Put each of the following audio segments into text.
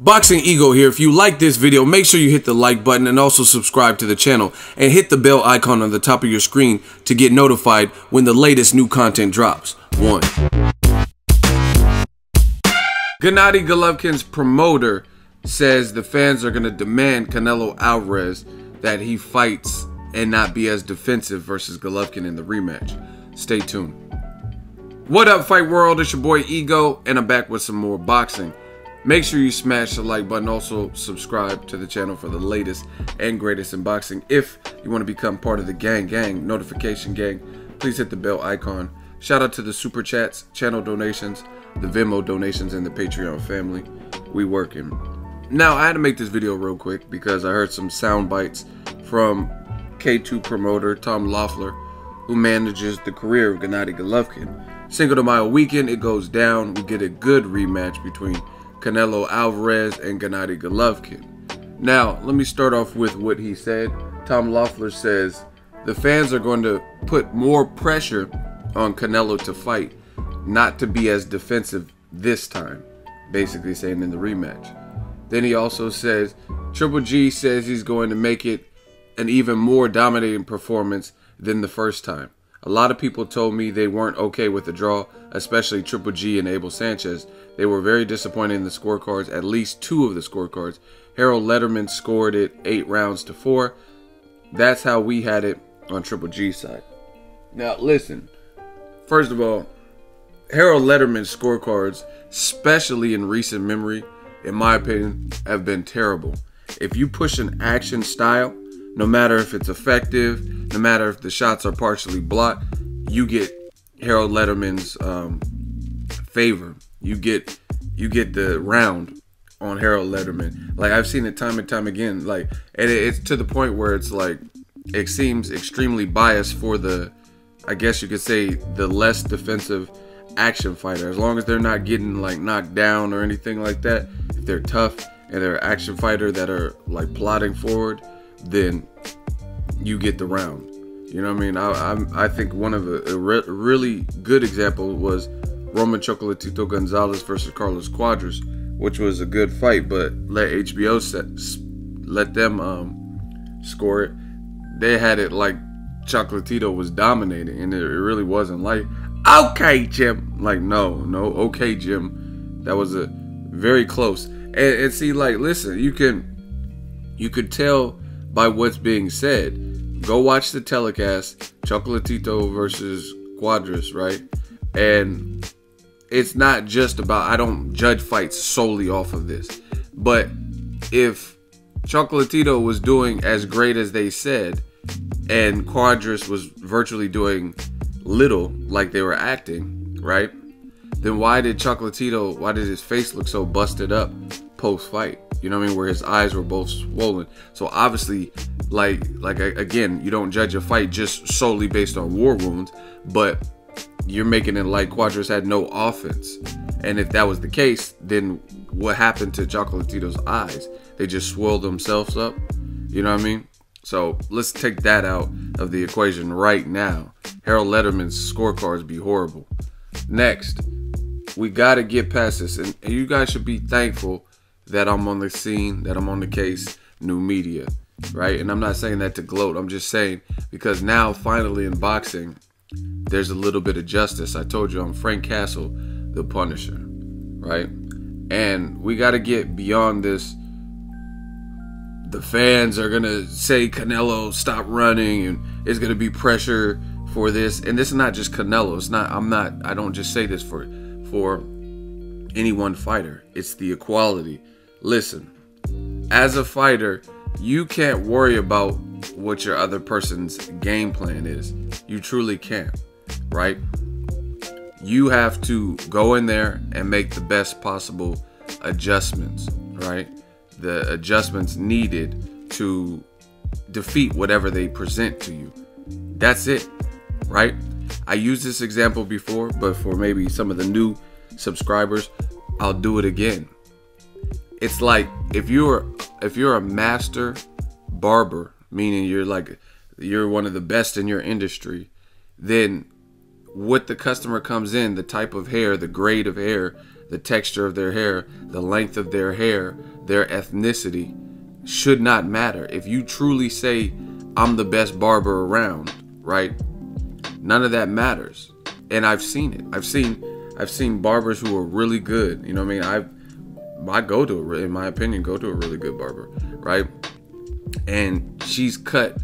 Boxing Ego here. If you like this video, make sure you hit the like button and also subscribe to the channel and hit the bell icon on the top of your screen to get notified when the latest new content drops. Gennady Golovkin's promoter says the fans are going to demand Canelo Alvarez that he fights and not be as defensive versus Golovkin in the rematch. Stay tuned. What up, Fight World? It's your boy Ego, and I'm back with some more boxing. Make sure you smash the like button. Also, subscribe to the channel for the latest and greatest in boxing. If you want to become part of the gang, notification gang, please hit the bell icon. Shout out to the super chats, channel donations, the Venmo donations, and the Patreon family. We working. Now, I had to make this video real quick because I heard some sound bites from K2 promoter Tom Loeffler, who manages the career of Gennady Golovkin. Cinco de Mayo weekend, it goes down. We get a good rematch between Canelo Alvarez and Gennady Golovkin. Now, let me start off with what he said. Tom Loeffler says the fans are going to put more pressure on Canelo to fight, not to be as defensive this time, basically saying in the rematch. Then he also says Triple G says he's going to make it an even more dominating performance than the first time. A lot of people told me they weren't okay with the draw, especially Triple G and Abel Sanchez. They were very disappointed in the scorecards, at least two of the scorecards. Harold Lederman scored it 8 rounds to 4. That's how we had it on Triple G's side. Now, listen. First of all, Harold Lederman's scorecards, especially in recent memory, in my opinion, have been terrible. If you push an action style, no matter if it's effective, no matter if the shots are partially blocked, you get Harold Lederman's favor. You get the round on Harold Lederman. Like, I've seen it time and time again. Like, and it's to the point where it's like it seems extremely biased for the, I guess you could say, the less defensive action fighter. As long as they're not getting like knocked down or anything like that, if they're tough and they're an action fighter that are like plodding forward, then you get the round. You know what I mean? I think one of a really good example was Roman Chocolatito Gonzalez versus Carlos Cuadras, which was a good fight, but let HBO let them score it. They had it like Chocolatito was dominating, and it really wasn't like, okay, Jim. Like, no, okay, Jim. That was a very close. And see, like, listen, you could tell by what's being said. Go watch the telecast, Chocolatito versus Cuadras, right? And it's not just about, I don't judge fights solely off of this, but if Chocolatito was doing as great as they said, and Cuadras was virtually doing little, like they were acting, right? Then why did his face look so busted up post-fight? You know what I mean? Where his eyes were both swollen. So obviously, like again, you don't judge a fight just solely based on war wounds, but you're making it like Cuadras had no offense. And if that was the case, then what happened to Chocolatito's eyes? They just swelled themselves up. You know what I mean? So let's take that out of the equation right now. Harold Lederman's scorecards be horrible. Next, we got to get past this. And you guys should be thankful that I'm on the scene, that I'm on the case, new media, right? And I'm not saying that to gloat. I'm just saying because now, finally, in boxing, there's a little bit of justice. I told you I'm Frank Castle, the Punisher, right? And we got to get beyond this. The fans are going to say, Canelo, stop running, and it's going to be pressure for this. And this is not just Canelo. It's not, I don't just say this for any one fighter. It's the equality. Listen, as a fighter, you can't worry about what your other person's game plan is. You truly can't, right? You have to go in there and make the best possible adjustments, right? The adjustments needed to defeat whatever they present to you. That's it, right? I used this example before, but for maybe some of the new subscribers, I'll do it again. It's like if you're a master barber, meaning you're one of the best in your industry, then what the customer comes in, the type of hair, the grade of hair the texture of their hair, the length of their hair, their ethnicity should not matter. If you truly say, I'm the best barber around, right? None of that matters. And I've seen it. I've seen barbers who are really good. You know what I mean? I go to in my opinion, go to a really good barber, right? And she's cut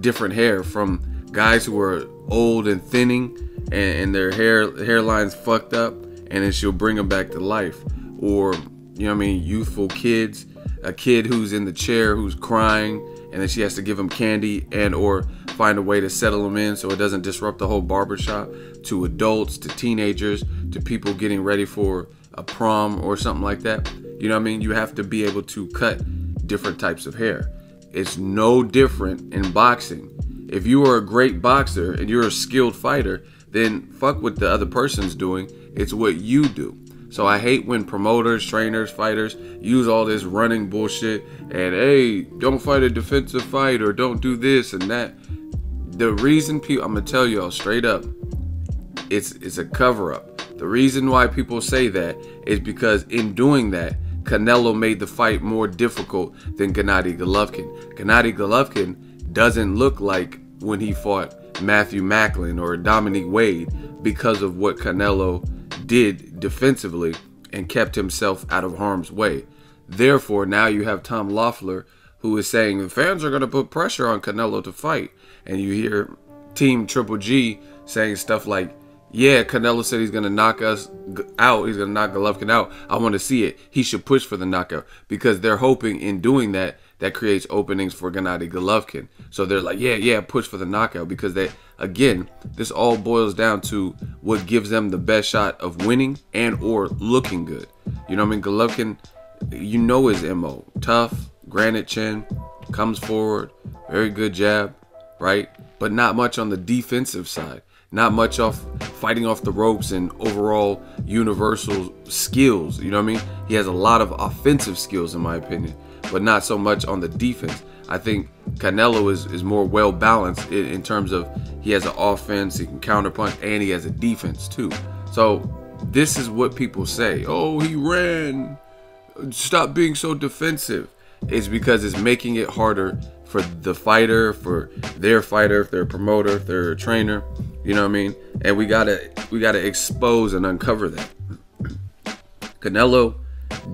different hair from guys who are old and thinning and their hairline's fucked up, and then she'll bring them back to life. Or, you know what I mean, youthful kids, a kid who's in the chair who's crying, and then she has to give him candy and or find a way to settle him in so it doesn't disrupt the whole barbershop. To adults, to teenagers, to people getting ready for a prom or something like that. You know what I mean? You have to be able to cut different types of hair. It's no different in boxing. If you are a great boxer and you're a skilled fighter, then fuck what the other person's doing. It's what you do. So I hate when promoters, trainers, fighters use all this running bullshit and, hey, don't fight a defensive fight or don't do this and that. The reason people, I'm gonna tell y'all straight up, it's a cover up. The reason why people say that is because in doing that, Canelo made the fight more difficult than Gennady Golovkin. Gennady Golovkin doesn't look like when he fought Matthew Macklin or Dominique Wade because of what Canelo did defensively and kept himself out of harm's way. Therefore, now you have Tom Loeffler who is saying the fans are going to put pressure on Canelo to fight. And you hear Team Triple G saying stuff like, yeah, Canelo said he's going to knock us out. He's going to knock Golovkin out. I want to see it. He should push for the knockout because they're hoping in doing that, that creates openings for Gennady Golovkin. So they're like, yeah, push for the knockout because they, again, this all boils down to what gives them the best shot of winning and or looking good. You know what I mean? Golovkin, you know his MO. Tough, granite chin, comes forward, very good jab, right? But not much on the defensive side. Not much off fighting off the ropes and overall universal skills. You know what I mean? He has a lot of offensive skills in my opinion, but not so much on the defense. I think Canelo is more well balanced in terms of he has an offense, he can counterpunch, and he has a defense too. So this is what people say. Oh, he ran. Stop being so defensive. It's because it's making it harder for the fighter, for their fighter, if they're a promoter, if they're a trainer. You know what I mean? And we gotta expose and uncover that. Canelo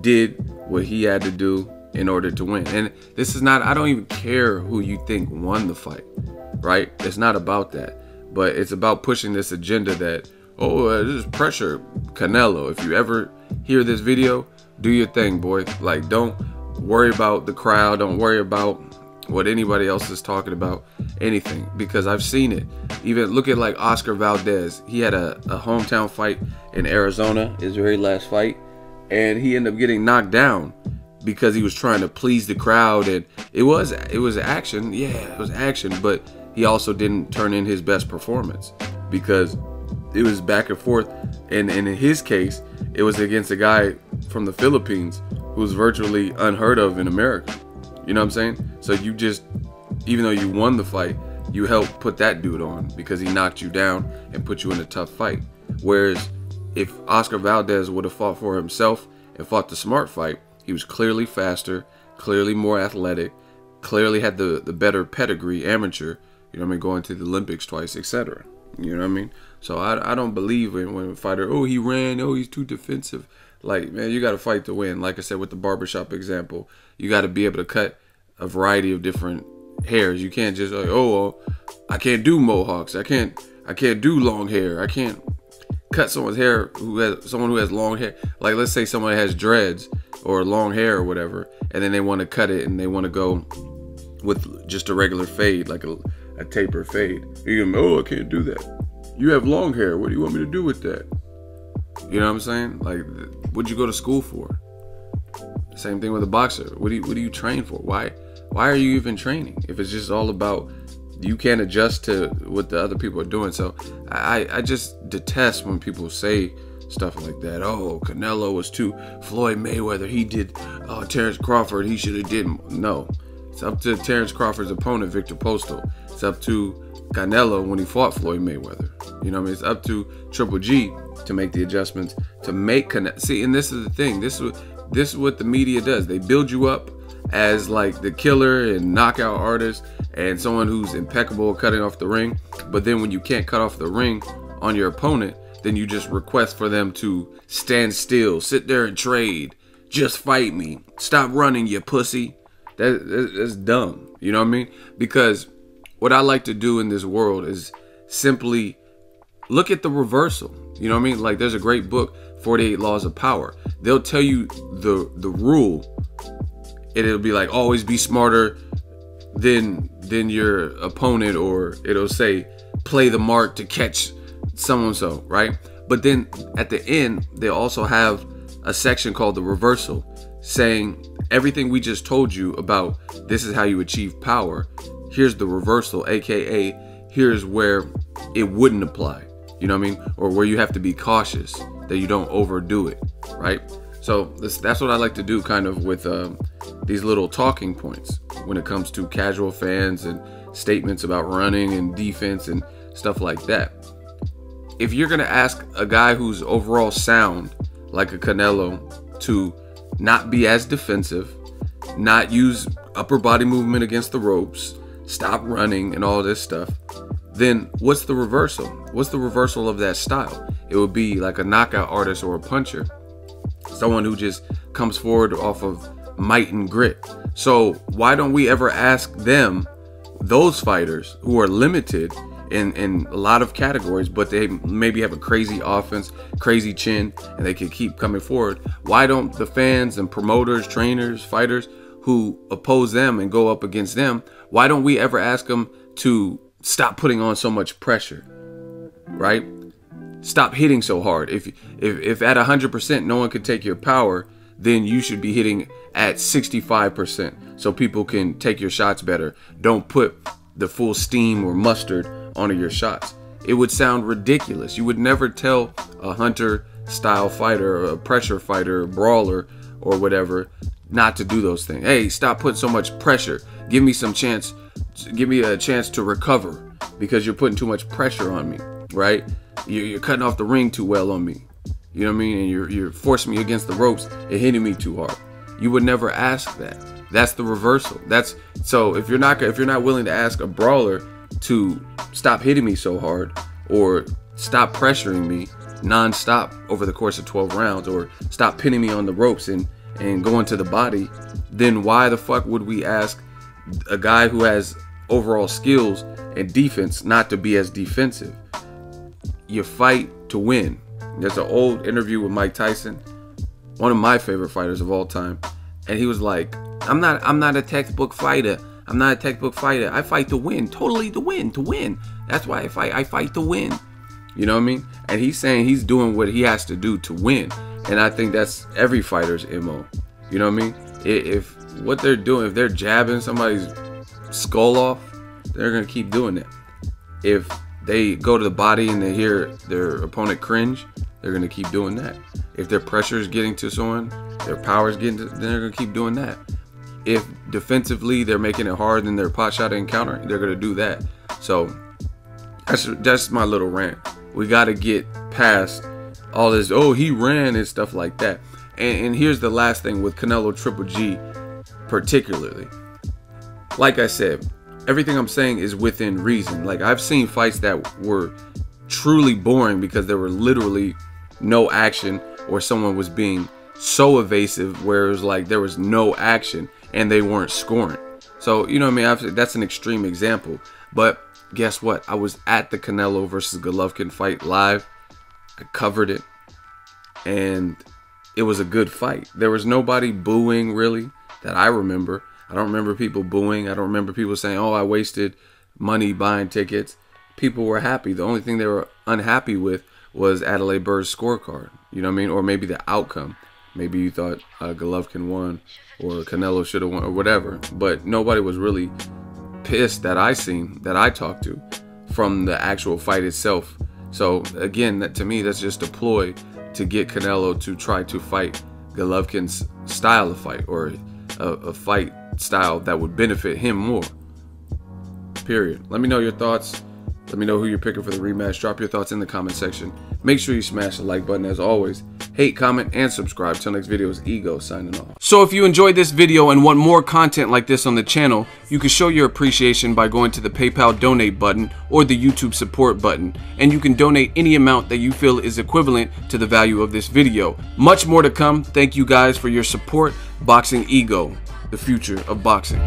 did what he had to do in order to win. And this is not, I don't even care who you think won the fight, right? It's not about that. But it's about pushing this agenda that, oh, this is pressure. Canelo, if you ever hear this video, do your thing, boy. Like, don't worry about the crowd. Don't worry about what anybody else is talking about, anything, because I've seen it. Even look at like Oscar Valdez. He had a hometown fight in Arizona, his very last fight, and he ended up getting knocked down because he was trying to please the crowd. And it was action, yeah, it was action, but he also didn't turn in his best performance because it was back and forth. And in his case, it was against a guy from the Philippines who was virtually unheard of in America. You know what I'm saying? So you just, even though you won the fight, you helped put that dude on because he knocked you down and put you in a tough fight. Whereas if Oscar Valdez would have fought for himself and fought the smart fight, he was clearly faster, clearly more athletic, clearly had the better pedigree, amateur, you know what I mean, going to the Olympics twice, etc. You know what I mean? So I don't believe in when a fighter, oh, he ran, oh, he's too defensive. Like, man, you got to fight to win. Like I said with the barbershop example, you got to be able to cut a variety of different hairs. You can't just like, oh, I can't do mohawks. I can't do long hair. I can't cut someone's hair someone who has long hair. Like, let's say someone has dreads or long hair or whatever, and then they want to cut it and they want to go with just a regular fade, like a taper fade. You can, oh, I can't do that. You have long hair. What do you want me to do with that? You know what I'm saying? Like, what'd you go to school for? Same thing with a boxer. What do you train for? Why are you even training if it's just all about you can't adjust to what the other people are doing? So I just detest when people say stuff like that. Oh, Canelo was too Floyd Mayweather. He did Terrence Crawford. He should have did. No, it's up to Terrence Crawford's opponent, Victor Postal. It's up to Canelo when he fought Floyd Mayweather. You know what I mean? It's up to Triple G to make the adjustments to make connect. See, and this is the thing. This is what the media does. They build you up as like the killer and knockout artist and someone who's impeccable at cutting off the ring. But then when you can't cut off the ring on your opponent, then you just request for them to stand still, sit there and trade. Just fight me. Stop running, you pussy. That's dumb. You know what I mean? Because what I like to do in this world is simply look at the reversal. You know what I mean? Like, there's a great book, 48 Laws of Power. They'll tell you the rule, and it'll be like, always be smarter than your opponent, or it'll say, play the mark to catch so-and-so, right? But then at the end, they also have a section called the reversal, saying everything we just told you about this is how you achieve power. Here's the reversal, aka here's where it wouldn't apply. You know what I mean? Or where you have to be cautious that you don't overdo it, right? So that's what I like to do kind of with these little talking points when it comes to casual fans and statements about running and defense and stuff like that. If you're going to ask a guy who's overall sound, like a Canelo, to not be as defensive, not use upper body movement against the ropes, stop running and all this stuff, then what's the reversal? What's the reversal of that style? It would be like a knockout artist or a puncher, someone who just comes forward off of might and grit. So why don't we ever ask them, those fighters who are limited in a lot of categories, but they maybe have a crazy offense, crazy chin, and they can keep coming forward? Why don't the fans and promoters, trainers, fighters who oppose them and go up against them, why don't we ever ask them to stop putting on so much pressure, right? Stop hitting so hard. If at 100% no one can take your power, then you should be hitting at 65% so people can take your shots better. Don't put the full steam or mustard onto your shots. It would sound ridiculous. You would never tell a hunter style fighter, or a pressure fighter, or brawler, or whatever, not to do those things. Hey, stop putting so much pressure. Give me some chance. Give me a chance to recover because you're putting too much pressure on me, right? You're cutting off the ring too well on me. You know what I mean? And you're forcing me against the ropes and hitting me too hard. You would never ask that. That's the reversal. So if you're not willing to ask a brawler to stop hitting me so hard, or stop pressuring me non-stop over the course of 12 rounds, or stop pinning me on the ropes and going to the body, then why the fuck would we ask a guy who has overall skills and defense not to be as defensive? You fight to win. There's an old interview with Mike Tyson, one of my favorite fighters of all time, and he was like, I'm not a textbook fighter. I'm not a textbook fighter. I fight to win. Totally to win. That's why I fight. I fight to win. You know what I mean? And he's saying he's doing what he has to do to win. And I think that's every fighter's MO. You know what I mean? If what they're doing, if they're jabbing somebody's skull off, they're going to keep doing that. If they go to the body and they hear their opponent cringe, they're going to keep doing that. If their pressure is getting to someone, their power is getting to, then they're going to keep doing that. If defensively they're making it hard in their pot shot encounter, they're going to do that. So that's my little rant. We got to get past all this, oh, he ran and stuff like that. And here's the last thing with Canelo Triple G particularly. Like I said, everything I'm saying is within reason. Like, I've seen fights that were truly boring because there were literally no action, or someone was being so evasive where it was like there was no action and they weren't scoring. So, you know what I mean? That's an extreme example. But guess what? I was at the Canelo versus Golovkin fight live. I covered it. And it was a good fight. There was nobody booing, really, that I remember. I don't remember people booing. I don't remember people saying, oh, I wasted money buying tickets. People were happy. The only thing they were unhappy with was Adelaide Bird's scorecard. You know what I mean? Or maybe the outcome. Maybe you thought Golovkin won or Canelo should have won or whatever. But nobody was really pissed that I seen, that I talked to, from the actual fight itself. So again, to me, that's just a ploy to get Canelo to try to fight Golovkin's style of fight, or a fight style that would benefit him more. Period. Let me know your thoughts. Let me know who you're picking for the rematch. Drop your thoughts in the comment section. Make sure you smash the like button as always. Hate, comment, and subscribe. Till next video is Ego signing off. So if you enjoyed this video and want more content like this on the channel, you can show your appreciation by going to the PayPal donate button or the YouTube support button. And you can donate any amount that you feel is equivalent to the value of this video. Much more to come. Thank you guys for your support. Boxing Ego, the future of boxing.